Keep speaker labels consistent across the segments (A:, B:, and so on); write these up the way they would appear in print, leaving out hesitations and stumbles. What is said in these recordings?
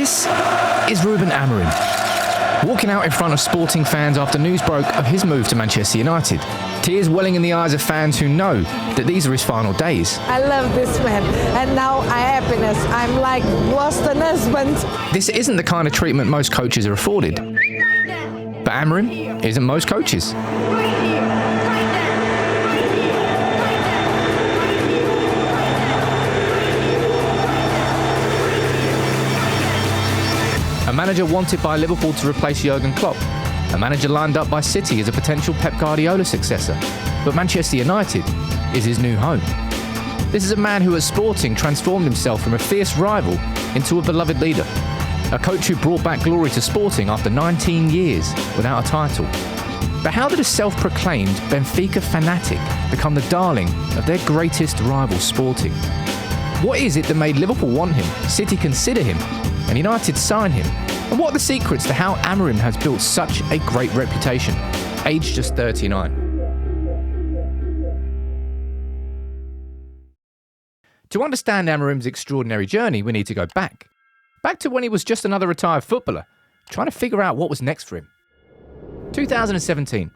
A: This is Ruben Amorim, walking out in front of sporting fans after news broke of his move to Manchester United. Tears welling in the eyes of fans who know that these are his final days.
B: I love this man, and now I happiness. I'm like lost an husband.
A: This isn't the kind of treatment most coaches are afforded. But Amorim isn't most coaches. A manager wanted by Liverpool to replace Jurgen Klopp. A manager lined up by City as a potential Pep Guardiola successor. But Manchester United is his new home. This is a man who at Sporting transformed himself from a fierce rival into a beloved leader. A coach who brought back glory to Sporting after 19 years without a title. But how did a self-proclaimed Benfica fanatic become the darling of their greatest rival Sporting? What is it that made Liverpool want him, City consider him, and United sign him? And what are the secrets to how Amorim has built such a great reputation, aged just 39? To understand Amorim's extraordinary journey, we need to go back to when he was just another retired footballer, trying to figure out what was next for him. 2017,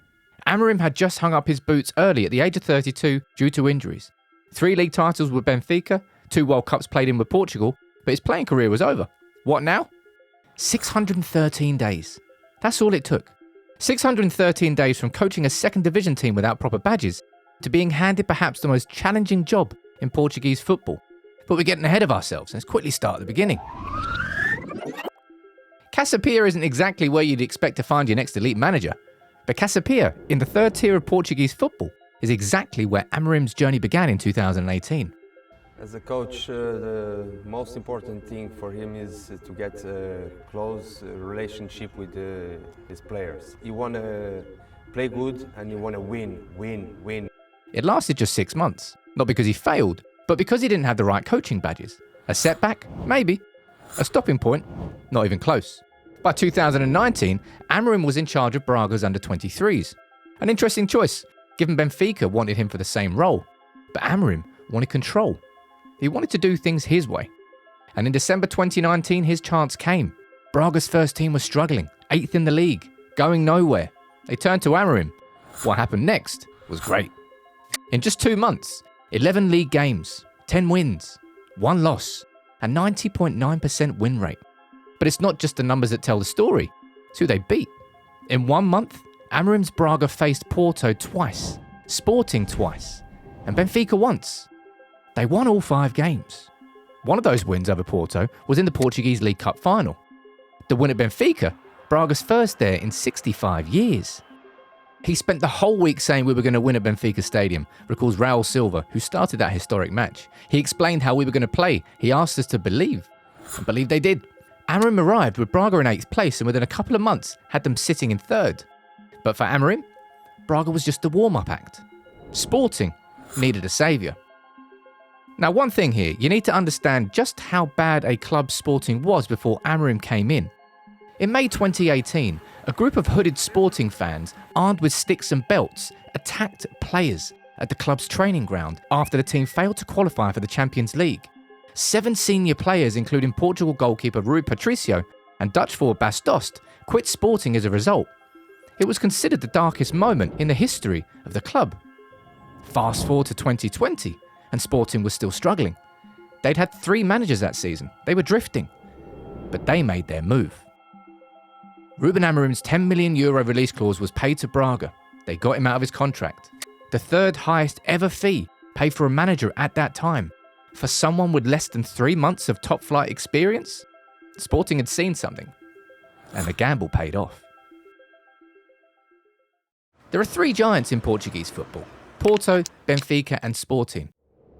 A: Amorim had just hung up his boots early at the age of 32 due to injuries. 3 league titles with Benfica, 2 World Cups played in with Portugal, but his playing career was over. What now? 613 days. That's all it took. 613 days from coaching a second division team without proper badges to being handed perhaps the most challenging job in Portuguese football. But we're getting ahead of ourselves. Let's quickly start at the beginning. Casapia isn't exactly where you'd expect to find your next elite manager, but Casapia, in the third tier of Portuguese football, is exactly where Amorim's journey began in 2018.
C: As a coach, the most important thing for him is to get a close relationship with his players. You want to play good and you want to win.
A: It lasted just 6 months, not because he failed, but because he didn't have the right coaching badges. A setback? Maybe. A stopping point? Not even close. By 2019, Amorim was in charge of Braga's under-23s. An interesting choice, given Benfica wanted him for the same role. But Amorim wanted control. He wanted to do things his way. And in December 2019, his chance came. Braga's first team was struggling, 8th in the league, going nowhere. They turned to Amorim. What happened next was great. In just 2 months, 11 league games, 10 wins, 1 loss, a 90.9% win rate. But it's not just the numbers that tell the story, it's who they beat. In 1 month, Amorim's Braga faced Porto twice, Sporting twice, and Benfica once. They won all 5 games. One of those wins over Porto was in the Portuguese League Cup final. The win at Benfica, Braga's first there in 65 years. He spent the whole week saying we were going to win at Benfica Stadium, recalls Raul Silva, who started that historic match. He explained how we were going to play. He asked us to believe, and believe they did. Amorim arrived with Braga in 8th place and within a couple of months had them sitting in 3rd. But for Amorim, Braga was just a warm-up act. Sporting needed a saviour. Now, one thing here, you need to understand just how bad a club Sporting was before Amorim came in. In May 2018, a group of hooded Sporting fans, armed with sticks and belts, attacked players at the club's training ground after the team failed to qualify for the Champions League. 7 senior players, including Portugal goalkeeper Rui Patricio and Dutch forward Bas Dost, quit Sporting as a result. It was considered the darkest moment in the history of the club. Fast forward to 2020, and Sporting was still struggling. They'd had 3 managers that season. They were drifting. But they made their move. Ruben Amorim's €10 million release clause was paid to Braga. They got him out of his contract. The 3rd highest ever fee paid for a manager at that time. For someone with less than 3 months of top-flight experience? Sporting had seen something. And the gamble paid off. There are 3 giants in Portuguese football. Porto, Benfica and Sporting,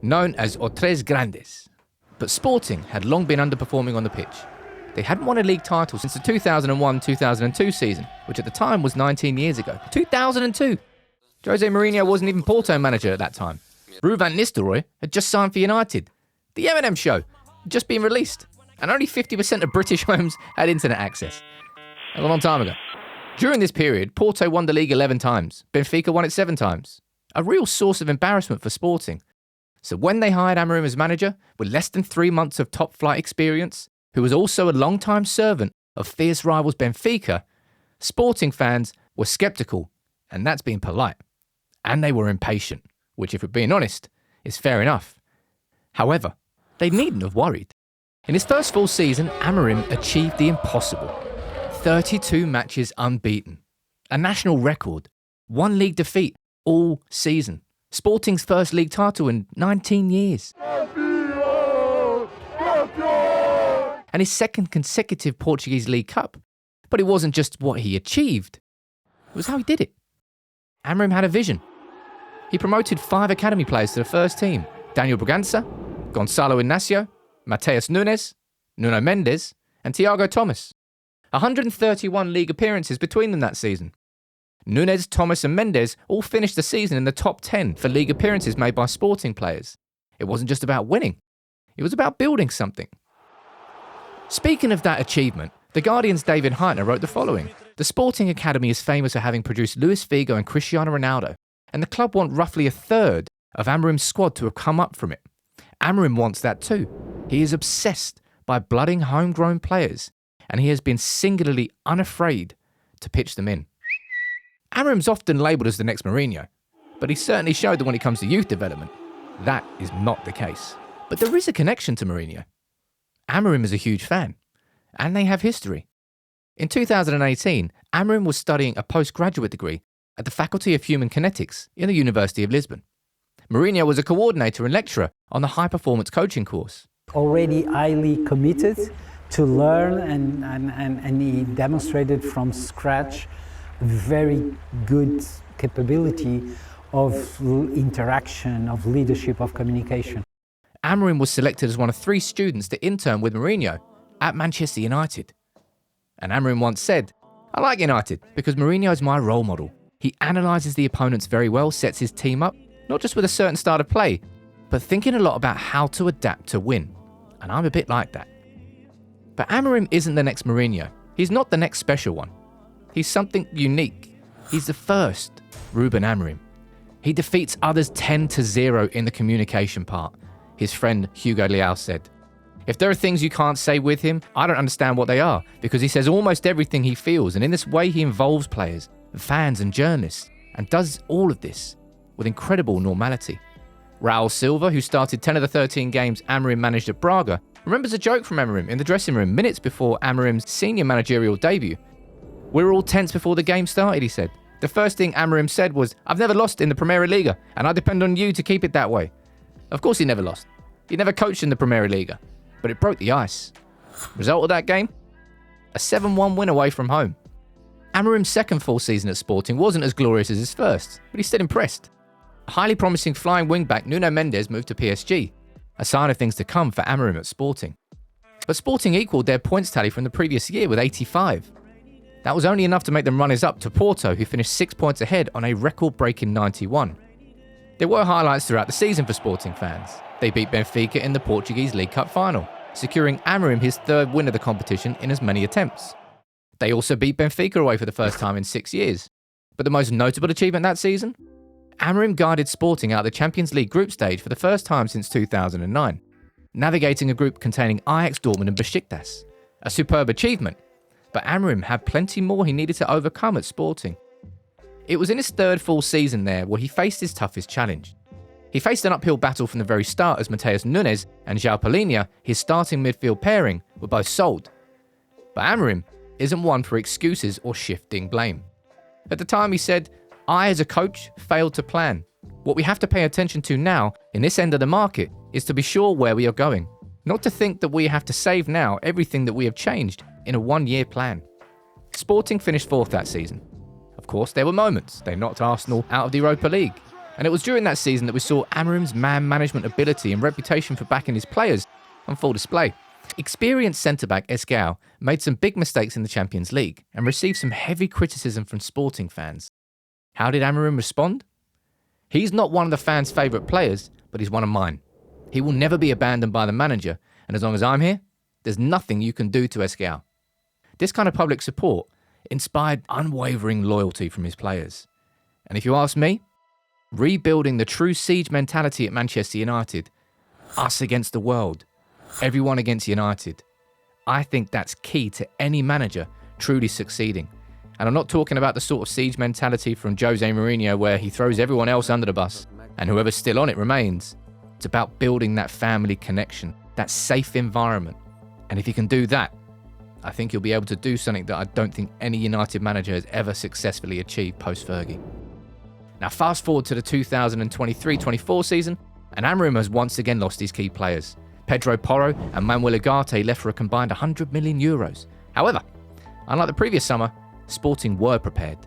A: known as Os Tres Grandes. But Sporting had long been underperforming on the pitch. They hadn't won a league title since the 2001-2002 season, which at the time was 19 years ago. 2002! Jose Mourinho wasn't even Porto manager at that time. Ruud van Nistelrooy had just signed for United. The M&M Show had just been released, and only 50% of British homes had internet access. A long time ago. During this period, Porto won the league 11 times. Benfica won it 7 times. A real source of embarrassment for Sporting. So when they hired Amorim as manager, with less than 3 months of top-flight experience, who was also a long-time servant of fierce rivals Benfica, Sporting fans were sceptical, and that's being polite. And they were impatient, which, if we're being honest, is fair enough. However, they needn't have worried. In his first full season, Amorim achieved the impossible. 32 matches unbeaten, a national record, one league defeat all season, Sporting's first league title in 19 years. And his second consecutive Portuguese League Cup. But it wasn't just what he achieved, it was how he did it. Amorim had a vision. He promoted 5 academy players to the first team: Daniel Bragança, Gonçalo Inácio, Mateus Nunes, Nuno Mendes, and Thiago Thomas. 131 league appearances between them that season. Nunes, Thomas and Mendes all finished the season in the top 10 for league appearances made by Sporting players. It wasn't just about winning, it was about building something. Speaking of that achievement, The Guardian's David Heitner wrote the following: "The Sporting Academy is famous for having produced Luis Figo and Cristiano Ronaldo, and the club want roughly a third of Amorim's squad to have come up from it. Amorim wants that too. He is obsessed by blooding homegrown players, and he has been singularly unafraid to pitch them in." Amorim's often labelled as the next Mourinho, but he certainly showed that when it comes to youth development, that is not the case. But there is a connection to Mourinho. Amorim is a huge fan, and they have history. In 2018, Amorim was studying a postgraduate degree at the Faculty of Human Kinetics in the University of Lisbon. Mourinho was a coordinator and lecturer on the high-performance coaching course.
D: Already highly committed to learn, and he demonstrated from scratch very good capability of interaction, of leadership, of communication.
A: Amorim was selected as one of 3 students to intern with Mourinho at Manchester United. And Amorim once said, "I like United because Mourinho is my role model. He analyses the opponents very well, sets his team up, not just with a certain style of play, but thinking a lot about how to adapt to win. And I'm a bit like that." But Amorim isn't the next Mourinho. He's not the next special one. He's something unique. He's the first Ruben Amorim. He defeats others 10-0 in the communication part. His friend Hugo Leal said, "If there are things you can't say with him, I don't understand what they are, because he says almost everything he feels, and in this way he involves players, fans and journalists, and does all of this with incredible normality." Raul Silva, who started 10 of the 13 games Amorim managed at Braga, remembers a joke from Amorim in the dressing room minutes before Amorim's senior managerial debut. "We were all tense before the game started," he said. "The first thing Amorim said was, 'I've never lost in the Primera Liga, and I depend on you to keep it that way.' Of course he never lost. He never coached in the Primera Liga, but it broke the ice. Result of that game? A 7-1 win away from home." Amorim's second full season at Sporting wasn't as glorious as his first, but he still impressed. A highly promising flying wingback Nuno Mendes moved to PSG, a sign of things to come for Amorim at Sporting. But Sporting equalled their points tally from the previous year with 85. That was only enough to make them runners-up to Porto, who finished 6 points ahead on a record-breaking 91. There were highlights throughout the season for Sporting fans. They beat Benfica in the Portuguese League Cup final, securing Amorim his 3rd win of the competition in as many attempts. They also beat Benfica away for the first time in 6 years. But the most notable achievement that season? Amorim guided Sporting out of the Champions League group stage for the first time since 2009, navigating a group containing Ajax, Dortmund and Besiktas. A superb achievement, but Amorim had plenty more he needed to overcome at Sporting. It was in his 3rd full season there where he faced his toughest challenge. He faced an uphill battle from the very start as Mateus Nunes and João Palhinha, his starting midfield pairing, were both sold. But Amorim isn't one for excuses or shifting blame. At the time he said, "I as a coach failed to plan. What we have to pay attention to now in this end of the market is to be sure where we are going, not to think that we have to save now everything that we have changed in a 1-year plan." Sporting finished 4th that season. Of course, there were moments. They knocked Arsenal out of the Europa League. And it was during that season that we saw Amorim's man management ability and reputation for backing his players on full display. Experienced centre-back Escao made some big mistakes in the Champions League and received some heavy criticism from Sporting fans. How did Amorim respond? "He's not one of the fans' favourite players, but he's one of mine. He will never be abandoned by the manager, and as long as I'm here, there's nothing you can do to Escao." This kind of public support inspired unwavering loyalty from his players. And if you ask me, rebuilding the true siege mentality at Manchester United, us against the world, everyone against United, I think that's key to any manager truly succeeding. And I'm not talking about the sort of siege mentality from Jose Mourinho where he throws everyone else under the bus and whoever's still on it remains. It's about building that family connection, that safe environment. And if you can do that, I think you'll be able to do something that I don't think any United manager has ever successfully achieved post-Fergie. Now fast forward to the 2023-24 season, and Amorim has once again lost his key players. Pedro Porro and Manuel Ugarte left for a combined €100 million. However, unlike the previous summer, Sporting were prepared.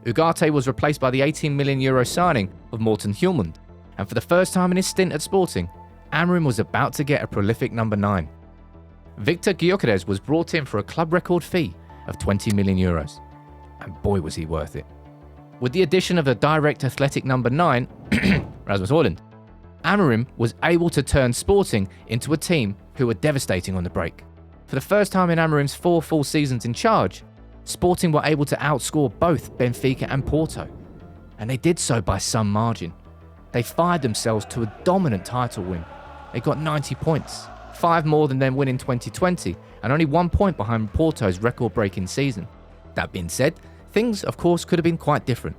A: Ugarte was replaced by the €18 million signing of Morten Hjulmand, and for the first time in his stint at Sporting, Amorim was about to get a prolific number 9. Victor Gyökeres was brought in for a club record fee of €20 million, and boy was he worth it. With the addition of a direct athletic number 9, Rasmus Højlund, Amorim was able to turn Sporting into a team who were devastating on the break. For the first time in Amorim's 4 full seasons in charge, Sporting were able to outscore both Benfica and Porto, and they did so by some margin. They fired themselves to a dominant title win. They got 90 points, 5 more than their win in 2020, and only 1 point behind Porto's record-breaking season. That being said, things of course could have been quite different.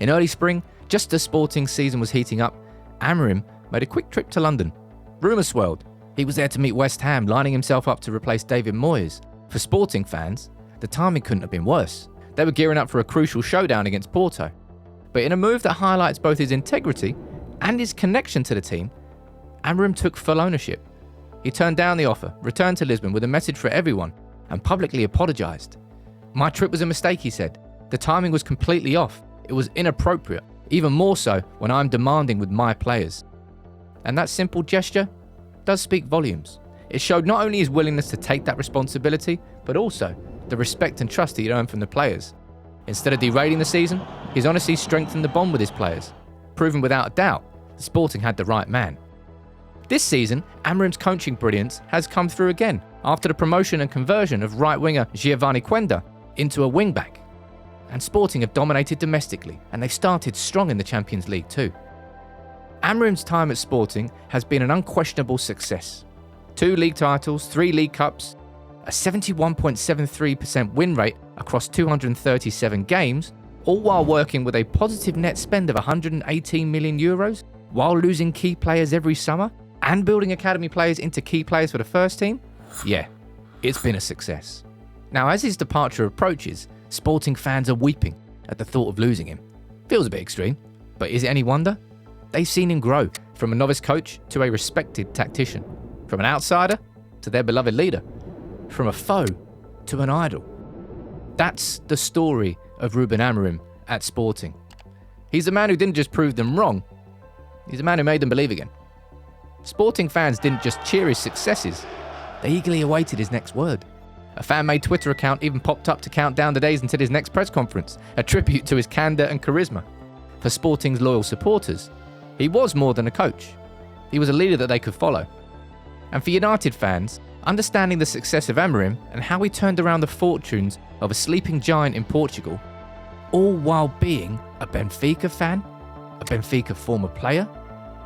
A: In early spring, just as Sporting's season was heating up, Amorim made a quick trip to London. Rumours swirled. He was there to meet West Ham, lining himself up to replace David Moyes. For Sporting fans, the timing couldn't have been worse. They were gearing up for a crucial showdown against Porto. But in a move that highlights both his integrity and his connection to the team, Amorim took full ownership. He turned down the offer, returned to Lisbon with a message for everyone, and publicly apologised. "My trip was a mistake," he said. "The timing was completely off. It was inappropriate, even more so when I'm demanding with my players." And that simple gesture does speak volumes. It showed not only his willingness to take that responsibility, but also the respect and trust he'd earned from the players. Instead of derailing the season, his honesty strengthened the bond with his players, proving without a doubt that Sporting had the right man. This season, Amorim's coaching brilliance has come through again after the promotion and conversion of right winger Giovanni Quenda into a wing-back. And Sporting have dominated domestically, and they've started strong in the Champions League too. Amorim's time at Sporting has been an unquestionable success. 2 league titles, 3 league cups, a 71.73% win rate across 237 games, all while working with a positive net spend of €118 million, while losing key players every summer, and building academy players into key players for the first team. Yeah, it's been a success. Now, as his departure approaches, Sporting fans are weeping at the thought of losing him. Feels a bit extreme, but is it any wonder? They've seen him grow from a novice coach to a respected tactician, from an outsider to their beloved leader, from a foe to an idol. That's the story of Ruben Amorim at Sporting. He's the man who didn't just prove them wrong, he's the man who made them believe again. Sporting fans didn't just cheer his successes, they eagerly awaited his next word. A fan-made Twitter account even popped up to count down the days until his next press conference, a tribute to his candour and charisma. For Sporting's loyal supporters, he was more than a coach. He was a leader that they could follow. And for United fans, understanding the success of Amorim and how he turned around the fortunes of a sleeping giant in Portugal, all while being a Benfica fan, a Benfica former player,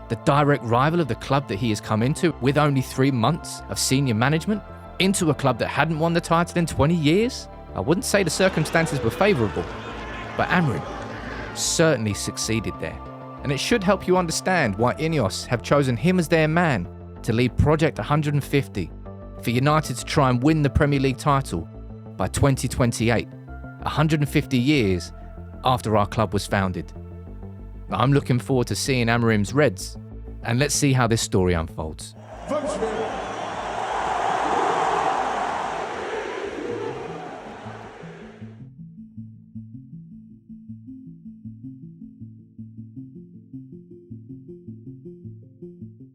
A: the direct rival of the club that he has come into with only 3 months of senior management, into a club that hadn't won the title in 20 years? I wouldn't say the circumstances were favourable, but Amorim certainly succeeded there. And it should help you understand why Ineos have chosen him as their man to lead Project 150 for United to try and win the Premier League title by 2028, 150 years after our club was founded. I'm looking forward to seeing Amorim's Reds, and let's see how this story unfolds.
E: Vamos ver.